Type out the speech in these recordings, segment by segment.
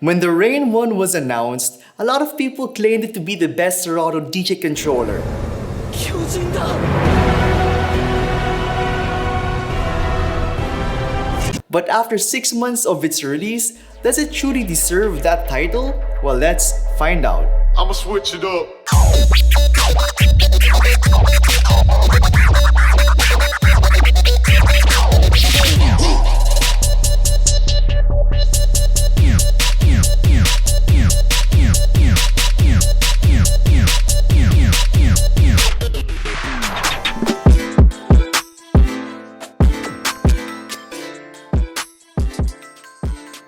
When the Rane One was announced, a lot of people claimed it to be the best Serato DJ controller. But after 6 months of its release, does it truly deserve that title? Well, let's find out. I'ma switch it up.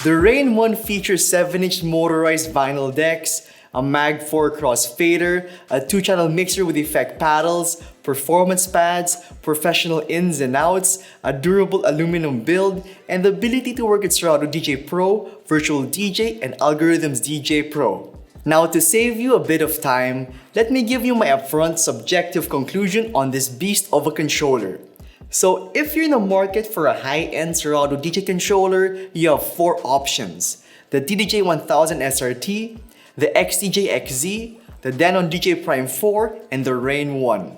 The Rane One features 7-inch motorized vinyl decks, a Mag 4 crossfader, a 2-channel mixer with effect paddles, performance pads, professional ins and outs, a durable aluminum build, and the ability to work with Serato DJ Pro, Virtual DJ, and Algorithms DJ Pro. Now, to save you a bit of time, let me give you my upfront subjective conclusion on this beast of a controller. So if you're in the market for a high-end Serato DJ controller, you have 4 options: the DDJ-1000 SRT, the XDJ-XZ, the Denon DJ Prime 4, and the Rane One.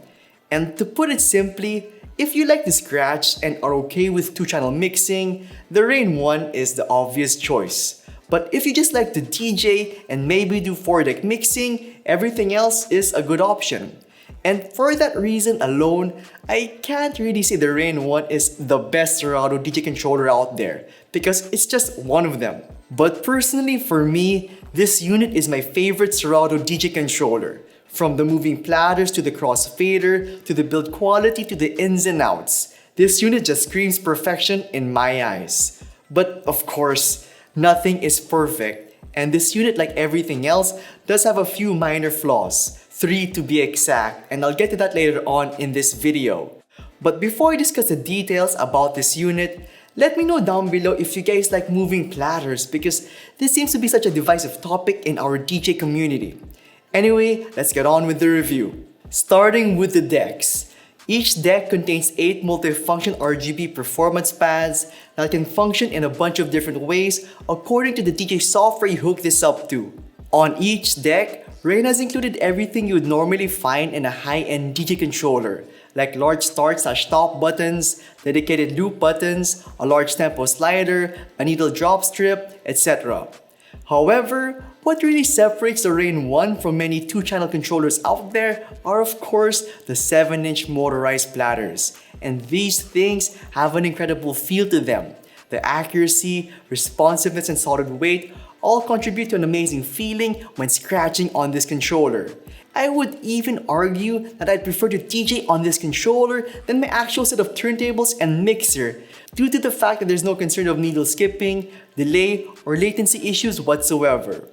And to put it simply, if you like to scratch and are okay with 2-channel mixing, the Rane One is the obvious choice. But if you just like to DJ and maybe do 4-deck mixing, everything else is a good option. And for that reason alone, I can't really say the Rane One is the best Serato DJ controller out there, because it's just one of them. But personally for me, this unit is my favorite Serato DJ controller. From the moving platters to the crossfader, to the build quality to the ins and outs. This unit just screams perfection in my eyes. But of course, nothing is perfect. And this unit, like everything else, does have a few minor flaws. 3 to be exact, and I'll get to that later on in this video. But before I discuss the details about this unit, let me know down below if you guys like moving platters, because this seems to be such a divisive topic in our DJ community. Anyway, let's get on with the review. Starting with the decks. Each deck contains 8 multifunction RGB performance pads that can function in a bunch of different ways according to the DJ software you hook this up to. On each deck, Rane has included everything you would normally find in a high-end DJ controller, like large start/stop buttons, dedicated loop buttons, a large tempo slider, a needle drop strip, etc. However, what really separates the Rane One from many 2-channel controllers out there are of course the 7-inch motorized platters. And these things have an incredible feel to them. The accuracy, responsiveness, and solid weight all contribute to an amazing feeling when scratching on this controller. I would even argue that I'd prefer to DJ on this controller than my actual set of turntables and mixer, due to the fact that there's no concern of needle skipping, delay, or latency issues whatsoever.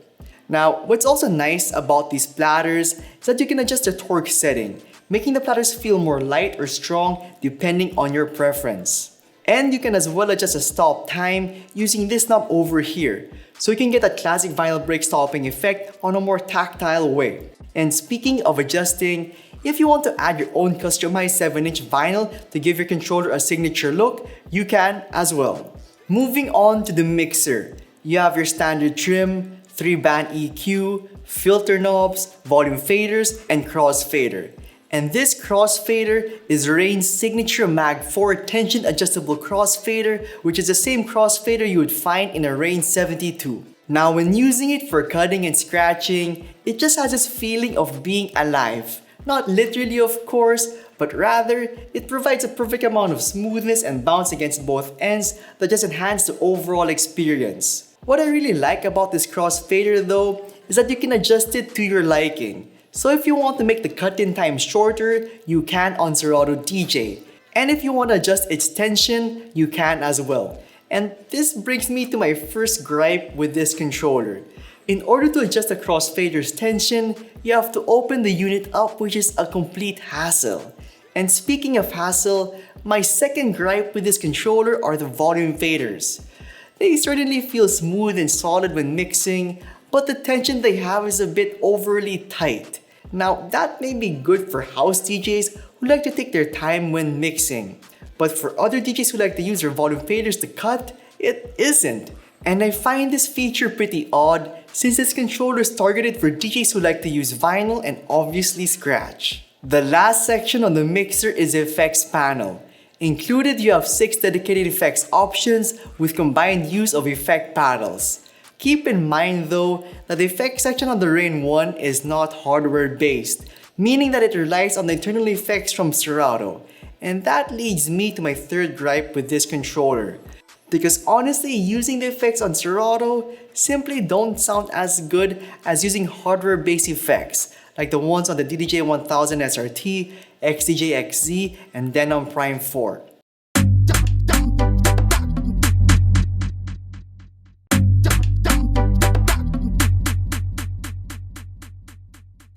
Now, what's also nice about these platters is that you can adjust the torque setting, making the platters feel more light or strong depending on your preference. And you can as well adjust the stop time using this knob over here, so you can get that classic vinyl break stopping effect on a more tactile way. And speaking of adjusting, if you want to add your own customized 7-inch vinyl to give your controller a signature look, you can as well. Moving on to the mixer, you have your standard trim, 3-band EQ, filter knobs, volume faders, and crossfader. And this crossfader is Rane's signature Mag 4 tension adjustable crossfader, which is the same crossfader you would find in a Rane 72. Now, when using it for cutting and scratching, it just has this feeling of being alive. Not literally of course, but rather, it provides a perfect amount of smoothness and bounce against both ends that just enhance the overall experience. What I really like about this crossfader though, is that you can adjust it to your liking. So if you want to make the cut-in time shorter, you can on Serato DJ. And if you want to adjust its tension, you can as well. And this brings me to my first gripe with this controller. In order to adjust the crossfader's tension, you have to open the unit up, which is a complete hassle. And speaking of hassle, my second gripe with this controller are the volume faders. They certainly feel smooth and solid when mixing, but the tension they have is a bit overly tight. Now, that may be good for house DJs who like to take their time when mixing. But for other DJs who like to use their volume faders to cut, it isn't. And I find this feature pretty odd since this controller is targeted for DJs who like to use vinyl and obviously scratch. The last section on the mixer is the effects panel. Included, you have 6 dedicated effects options with combined use of effect paddles. Keep in mind though that the effects section on the Rane One is not hardware based, meaning that it relies on the internal effects from Serato. And that leads me to my third gripe with this controller. Because honestly, using the effects on Serato simply don't sound as good as using hardware-based effects, like the ones on the DDJ-1000 SRT, XDJ-XZ, and Denon Prime 4.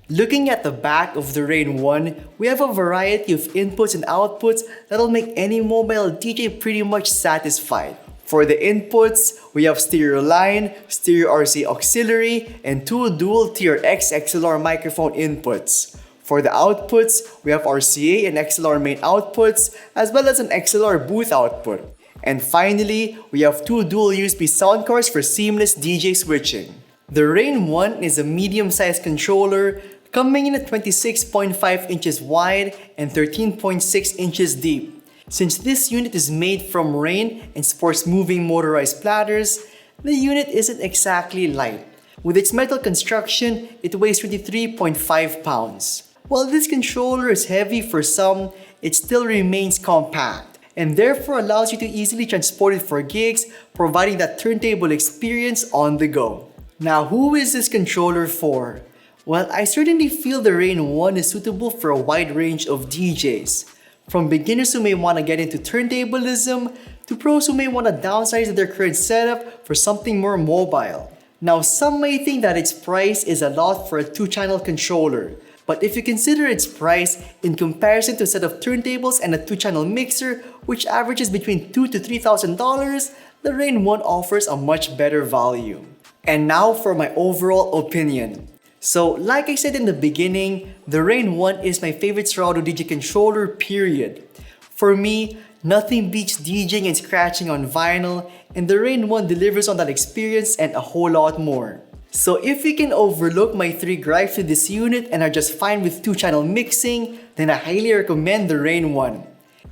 Looking at the back of the Rane One, we have a variety of inputs and outputs that'll make any mobile DJ pretty much satisfied. For the inputs, we have stereo line, stereo RC auxiliary, and 2 dual-tier X XLR microphone inputs. For the outputs, we have RCA and XLR main outputs, as well as an XLR booth output. And finally, we have 2 dual USB sound cards for seamless DJ switching. The Rane One is a medium-sized controller, coming in at 26.5 inches wide and 13.6 inches deep. Since this unit is made from Rane and sports moving motorized platters, the unit isn't exactly light. With its metal construction, it weighs 23.5 pounds. While this controller is heavy for some, it still remains compact and therefore allows you to easily transport it for gigs, providing that turntable experience on the go. Now, who is this controller for? Well, I certainly feel the Rane One is suitable for a wide range of DJs. From beginners who may want to get into turntablism, to pros who may want to downsize their current setup for something more mobile. Now, some may think that its price is a lot for a 2-channel controller, but if you consider its price in comparison to a set of turntables and a 2-channel mixer, which averages between $2,000 to $3,000, the Rane One offers a much better value. And now for my overall opinion. So, like I said in the beginning, the Rane One is my favorite Serato DJ controller, period. For me, nothing beats DJing and scratching on vinyl, and the Rane One delivers on that experience and a whole lot more. So if you can overlook my 3 gripes with this unit and are just fine with 2-channel mixing, then I highly recommend the Rane One.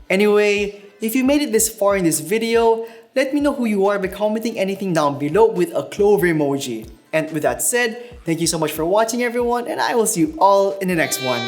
Anyway, if you made it this far in this video, let me know who you are by commenting anything down below with a clover emoji. And with that said, thank you so much for watching everyone, and I will see you all in the next one.